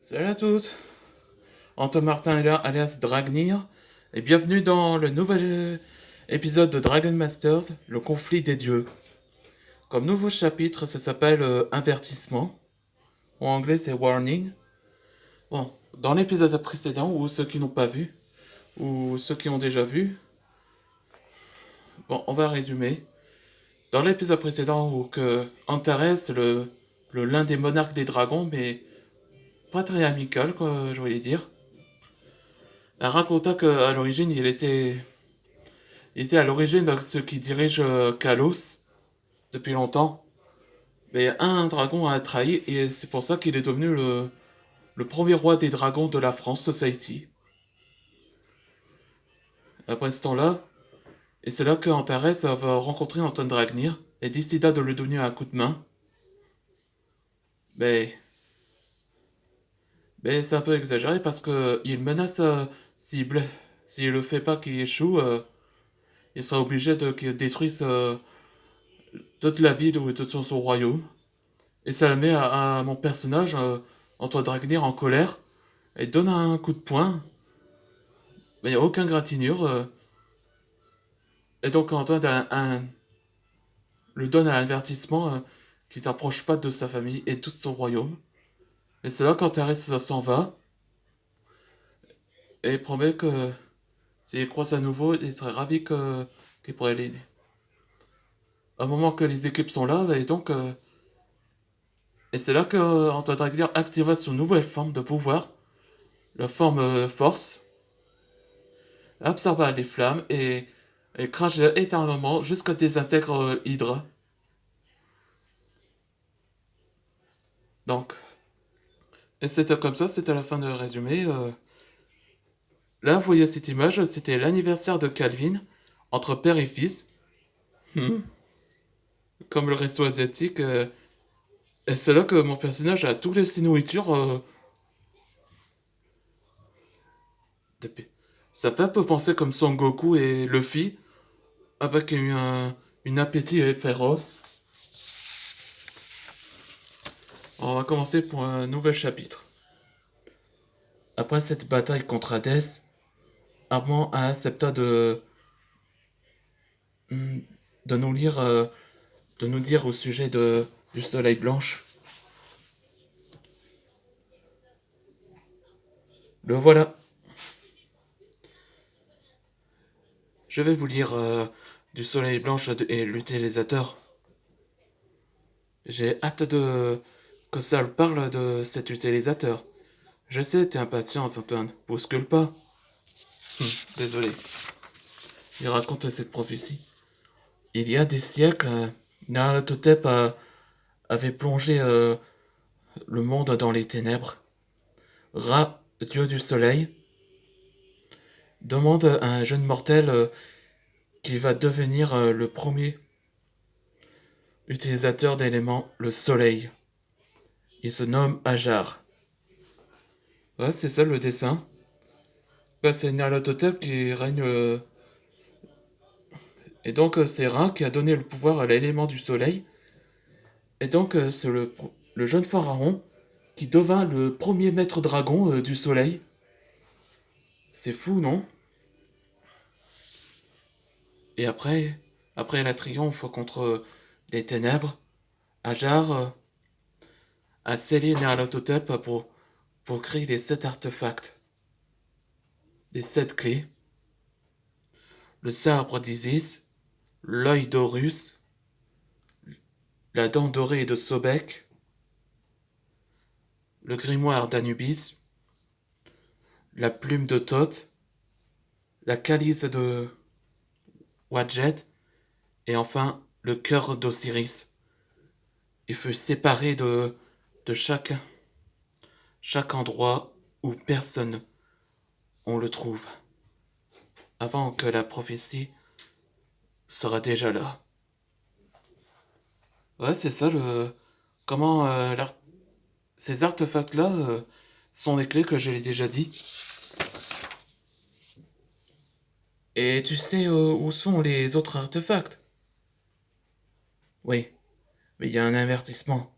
Salut à toutes, Antoine Martin est là, alias Dragnir, et bienvenue dans le nouvel épisode de Dragon Masters, le conflit des dieux. Comme nouveau chapitre, ça s'appelle Avertissement, en anglais c'est Warning. Bon, dans l'épisode précédent, ou ceux qui n'ont pas vu, ou ceux qui ont déjà vu, bon, on va résumer. Dans l'épisode précédent, où que Antares, l'un des monarques des dragons, mais pas très amical, quoi, je voulais dire, elle raconta qu'à l'origine, il était à l'origine de ceux qui dirigent Kalos depuis longtemps. Mais un dragon a trahi et c'est pour ça qu'il est devenu le premier roi des dragons de la France Society. Après ce temps-là, et c'est là que Antares va rencontrer Anton Dragnir et décida de lui donner un coup de main. Mais, mais c'est un peu exagéré parce que il menace s'il le fait pas qu'il échoue, il sera obligé de qu'il détruise toute la ville ou tout son royaume. Et ça le met à mon personnage, Antoine Dragnir, en colère. Et donne un coup de poing. Mais il n'y a aucun gratinure. Et donc Antoine lui donne un avertissement qu'il ne s'approche pas de sa famille et tout son royaume. Et c'est là qu'Antares s'en va. Et promet que s'il croise à nouveau, il serait ravi qu'il pourrait l'aider. À un moment que les équipes sont là, et donc... et c'est là que Antoine Dragnir activa son nouvelle forme de pouvoir. La forme force. Absorba les flammes et crache éternellement jusqu'à désintègre Hydra. Donc, et c'était comme ça, c'était la fin de résumé. Là, vous voyez cette image, c'était l'anniversaire de Calvin, entre père et fils, comme le resto asiatique. Et c'est là que mon personnage a tous les ses nourritures. Depuis. Ça fait un peu penser comme Son Goku et Luffy, avec une appétit féroce. On va commencer pour un nouvel chapitre. Après cette bataille contre Hades, Armand a accepté de nous lire, de nous dire au sujet du Soleil Blanche. Le voilà. Je vais vous lire du Soleil Blanche et l'utilisateur. J'ai hâte que ça parle de cet utilisateur. Je sais, t'es impatient, Antoine. Bouscule pas. Désolé. Il raconte cette prophétie. Il y a des siècles, Nyarlathotep avait plongé le monde dans les ténèbres. Ra, dieu du soleil, demande à un jeune mortel qui va devenir le premier utilisateur d'éléments, le soleil. Il se nomme Ajar. Ouais, c'est ça le dessin. Bah, c'est Nyarlathotep qui règne. Et donc, c'est Ra qui a donné le pouvoir à l'élément du soleil. Et donc, c'est le jeune pharaon qui devint le premier maître dragon du soleil. C'est fou, non? Et après la triomphe contre les ténèbres, Ajar a scellé Nyarlathotep pour créer les 7 artefacts, les 7 clés, le sabre d'Isis, l'œil d'Horus, la dent dorée de Sobek, le grimoire d'Anubis, la plume de Thoth, la calice de Wadjet et enfin le cœur d'Osiris. Il fut séparé de chaque endroit où personne on le trouve, avant que la prophétie sera déjà là. Ouais, c'est ça le. Comment ces artefacts-là sont les clés que je l'ai déjà dit. Et tu sais où sont les autres artefacts? Oui, mais il y a un avertissement.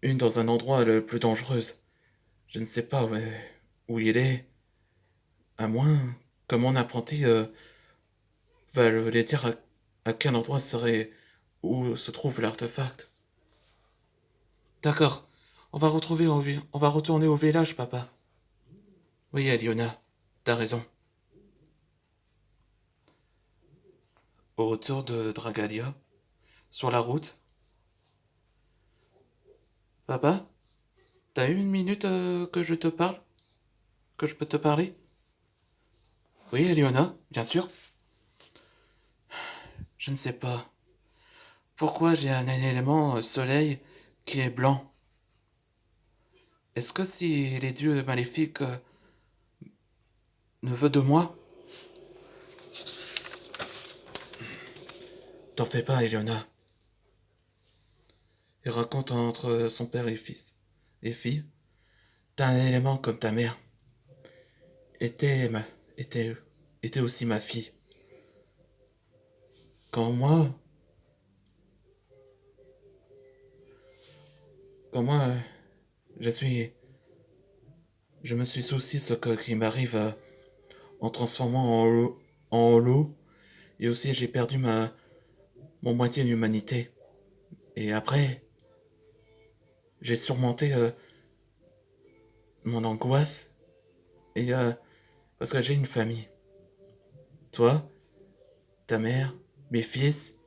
Une dans un endroit le plus dangereux. Je ne sais pas où il est, à moins que mon apprenti va lui dire à quel endroit serait où se trouve l'artefact. D'accord. On va retourner au village, papa. Oui, Aliona, t'as raison. Au retour de Dragalia, sur la route. Papa, t'as eu une minute que je te parle? Que je peux te parler? Oui, Aliona, bien sûr. Je ne sais pas. Pourquoi j'ai un élément soleil qui est blanc? Est-ce que si les dieux maléfiques ne veulent de moi? T'en fais pas, Eliona. Il raconte entre son père et fils. Et fille, t'as un élément comme ta mère. Était, ma, était, était aussi ma fille. Quand moi, quand moi, je suis, je me suis soucié ce qui m'arrive en transformant en l'eau, et aussi j'ai perdu mon moitié d'humanité. Et après, j'ai surmonté mon angoisse et parce que j'ai une famille. Toi, ta mère, mes fils,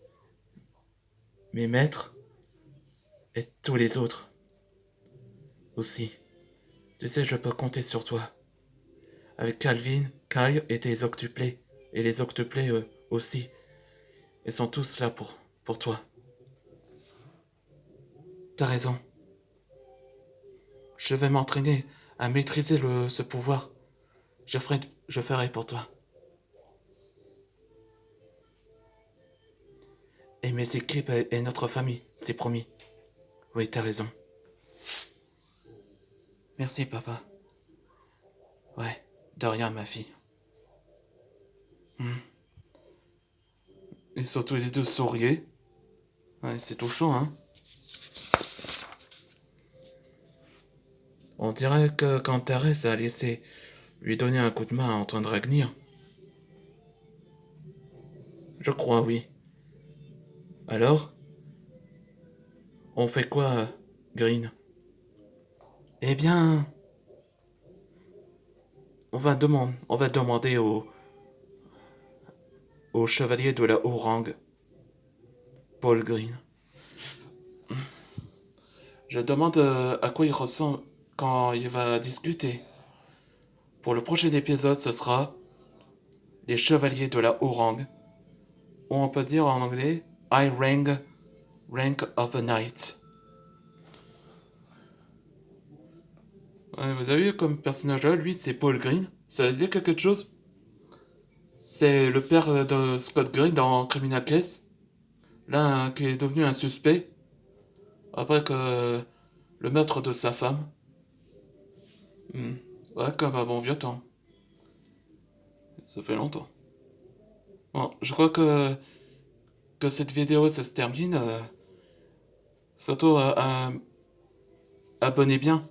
mes maîtres et tous les autres aussi. Tu sais, je peux compter sur toi. Avec Calvin, Kyle et tes octuplés. Et les octuplés aussi. Ils sont tous là pour toi. T'as raison. Je vais m'entraîner à maîtriser ce pouvoir. Je ferai pour toi. Et mes équipes et notre famille, c'est promis. Oui, t'as raison. Merci, papa. Ouais, de rien, ma fille. Ils sont tous les deux souriés. Ouais, c'est touchant, hein. On dirait que quand Thérèse a laissé lui donner un coup de main à Antoine Dragnir. Je crois, oui. Alors, on fait quoi, Green? Eh bien, on va demander au chevalier de la Haut-Rang, Paul Green. Je demande à quoi il ressemble quand il va discuter. Pour le prochain épisode, ce sera les chevaliers de la Haut-Rang. Ou on peut dire en anglais High Rank of the Knight. Ouais, vous avez vu comme personnage là, lui, c'est Paul Green. Ça veut dire quelque chose? C'est le père de Scott Green dans Criminal Case. Là, qui est devenu un suspect. Après que le meurtre de sa femme. Hmm. Ouais, comme à bon vieux temps. Ça fait longtemps. Bon, je crois que cette vidéo, ça se termine. Surtout, abonnez bien.